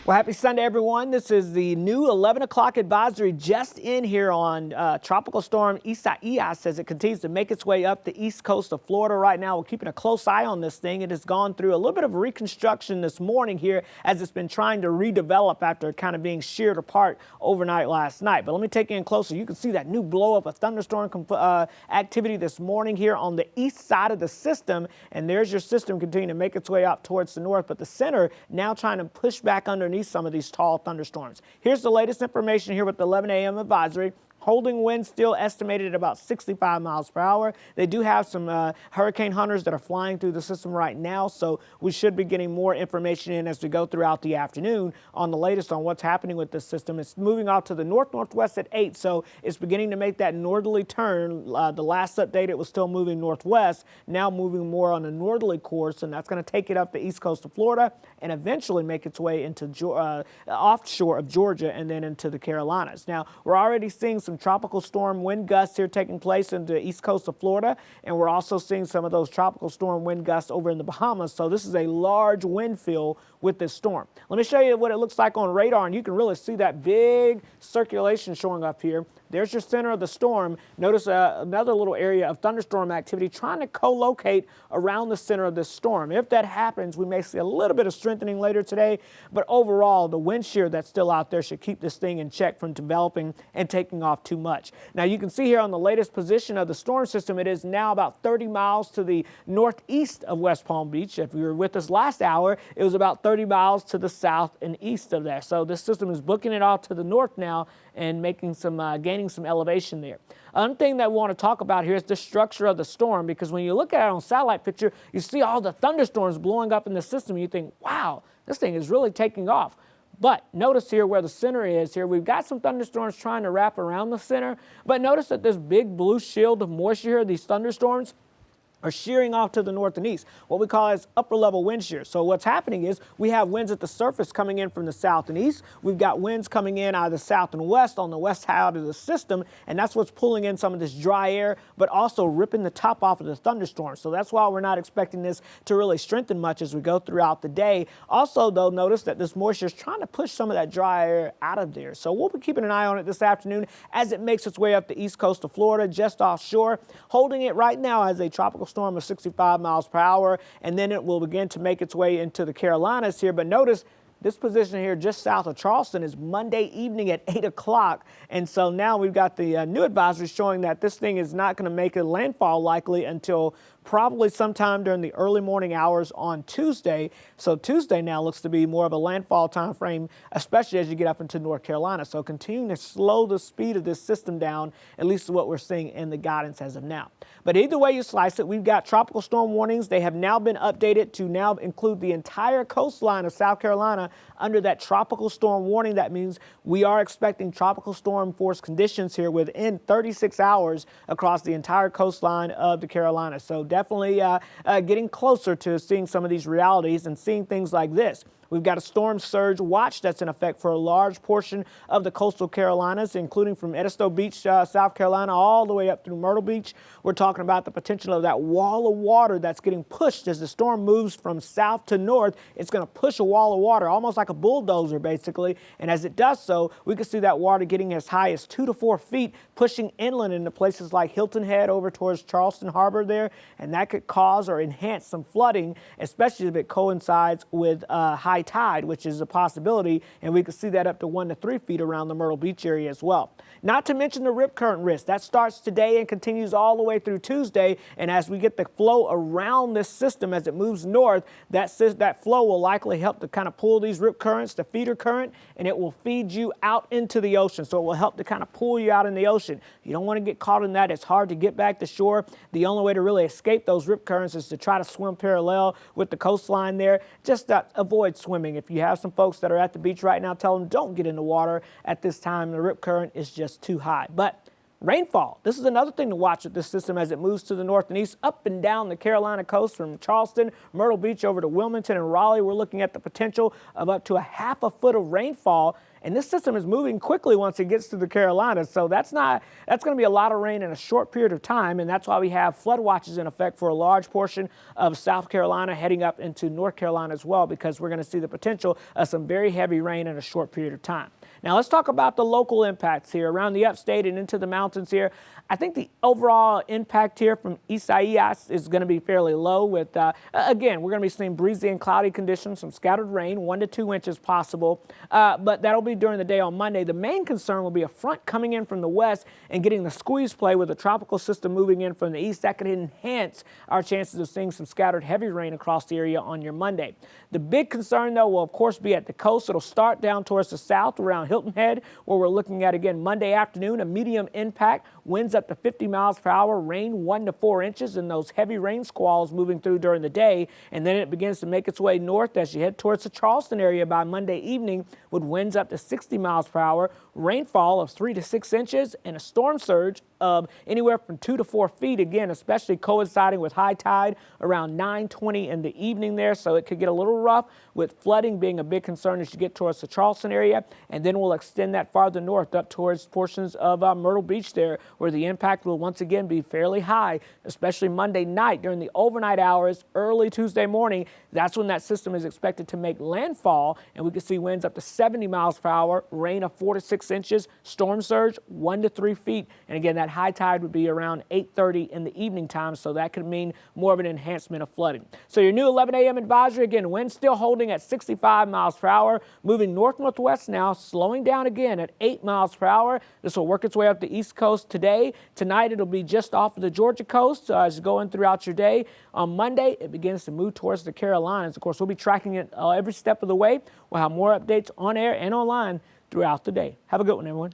Well, happy Sunday, everyone. This is the new 11 o'clock advisory just in here on Tropical Storm Isaias as it continues to make its way up the east coast of Florida right now. We're keeping a close eye on this thing. It has gone through a little bit of reconstruction this morning here as it's been trying to redevelop after kind of being sheared apart overnight last night. But let me take you in closer. You can see that new blow up of thunderstorm activity this morning here on the east side of the system. And there's your system continuing to make its way up towards the north. But the center now trying to push back underneath some of these tall thunderstorms. Here's the latest information here with the 11 a.m. advisory. Holding winds still estimated at about 65 miles per hour. They do have some hurricane hunters that are flying through the system right now, so we should be getting more information in as we go throughout the afternoon on the latest on what's happening with this system. It's moving off to the north-northwest at 8, so it's beginning to make that northerly turn. The last update, it was still moving northwest, now moving more on a northerly course, and that's going to take it up the east coast of Florida and eventually make its way into offshore of Georgia and then into the Carolinas. Now, we're already seeing some tropical storm wind gusts here taking place in the east coast of Florida, and we're also seeing some of those tropical storm wind gusts over in the Bahamas. So this is a large wind field with this storm. Let me show you what it looks like on radar, and you can really see that big circulation showing up here. There's your center of the storm. Notice another little area of thunderstorm activity trying to co-locate around the center of this storm. If that happens, we may see a little bit of strengthening later today, but overall, the wind shear that's still out there should keep this thing in check from developing and taking off too much. Now, you can see here on the latest position of the storm system, it is now about 30 miles to the northeast of West Palm Beach. If you were with us last hour, it was about 30 miles to the south and east of there. So this system is booking it off to the north now and making some gaining some elevation there. Another thing that we want to talk about here is the structure of the storm, because when you look at it on satellite picture, you see all the thunderstorms blowing up in the system. And you think, wow, this thing is really taking off. But notice here where the center is here, we've got some thunderstorms trying to wrap around the center. But notice that this big blue shield of moisture here, these thunderstorms, are shearing off to the north and east, what we call as upper level wind shear. So what's happening is we have winds at the surface coming in from the south and east. We've got winds coming in out of the south and west on the west side of the system, and that's what's pulling in some of this dry air, but also ripping the top off of the thunderstorm. So that's why we're not expecting this to really strengthen much as we go throughout the day. Also, though, notice that this moisture is trying to push some of that dry air out of there. So we'll be keeping an eye on it this afternoon as it makes its way up the east coast of Florida, just offshore, holding it right now as a tropical storm of 65 miles per hour, and then it will begin to make its way into the Carolinas here. But notice this position here just south of Charleston is Monday evening at 8 o'clock. And so now we've got the new advisory showing that this thing is not going to make a landfall likely until probably sometime during the early morning hours on Tuesday. So Tuesday now looks to be more of a landfall time frame, especially as you get up into North Carolina. So continuing to slow the speed of this system down, at least what we're seeing in the guidance as of now. But either way you slice it, we've got tropical storm warnings. They have now been updated to now include the entire coastline of South Carolina under that tropical storm warning. That means we are expecting tropical storm force conditions here within 36 hours across the entire coastline of the Carolinas. So definitely getting closer to seeing some of these realities and seeing things like this. We've got a storm surge watch that's in effect for a large portion of the coastal Carolinas, including from Edisto Beach, South Carolina, all the way up through Myrtle Beach. We're talking about the potential of that wall of water that's getting pushed as the storm moves from south to north. It's going to push a wall of water, almost like a bulldozer, basically. And as it does so, we can see that water getting as high as 2 to 4 feet, pushing inland into places like Hilton Head over towards Charleston Harbor there. And that could cause or enhance some flooding, especially if it coincides with high tide, which is a possibility, and we could see that up to 1 to 3 feet around the Myrtle Beach area as well. Not to mention the rip current risk. That starts today and continues all the way through Tuesday, and as we get the flow around this system as it moves north, that flow will likely help to kind of pull these rip currents, the feeder current, and it will feed you out into the ocean. So it will help to kind of pull you out in the ocean. You don't want to get caught in that. It's hard to get back to shore. The only way to really escape those rip currents is to try to swim parallel with the coastline there. Just avoid swimming. If you have some folks that are at the beach right now, tell them don't get in the water at this time. The rip current is just too high. But rainfall, this is another thing to watch with this system as it moves to the north and east, up and down the Carolina coast from Charleston, Myrtle Beach over to Wilmington and Raleigh. We're looking at the potential of up to a half a foot of rainfall And this system is moving quickly once it gets to the Carolinas. So that's going to be a lot of rain in a short period of time. And that's why we have flood watches in effect for a large portion of South Carolina heading up into North Carolina as well, because we're going to see the potential of some very heavy rain in a short period of time. Now let's talk about the local impacts here around the upstate and into the mountains here. I think the overall impact here from Isaias is going to be fairly low with, again, we're going to be seeing breezy and cloudy conditions, some scattered rain, 1 to 2 inches possible, but that'll be during the day on Monday. The main concern will be a front coming in from the west and getting the squeeze play with a tropical system moving in from the east. That could enhance our chances of seeing some scattered heavy rain across the area on your Monday. The big concern, though, will of course be at the coast. It'll start down towards the south around Hilton Head, where we're looking at, again, Monday afternoon, a medium impact, winds up to 50 miles per hour, rain 1 to 4 inches, and those heavy rain squalls moving through during the day. And then it begins to make its way north as you head towards the Charleston area by Monday evening, with winds up to 60 miles per hour, rainfall of 3 to 6 inches, and a storm surge of anywhere from 2 to 4 feet, again, especially coinciding with high tide around 9:20 in the evening there. So it could get a little rough, with flooding being a big concern as you get towards the Charleston area. And then we'll extend that farther north up towards portions of Myrtle Beach there, where the impact will once again be fairly high, especially Monday night during the overnight hours, early Tuesday morning. That's when that system is expected to make landfall, and we could see winds up to 70 miles per hour, rain of 4 to 6 inches, storm surge 1 to 3 feet. And again, that high tide would be around 8:30 in the evening time, so that could mean more of an enhancement of flooding. So your new 11 a.m. advisory, again, wind still holding at 65 miles per hour, moving north-northwest now, slowing down again at 8 miles per hour. This will work its way up the East Coast today. Tonight, it'll be just off of the Georgia coast as you go in throughout your day. On Monday, it begins to move towards the Carolinas. Of course, we'll be tracking it every step of the way. We'll have more updates on air and online throughout the day. Have a good one, everyone.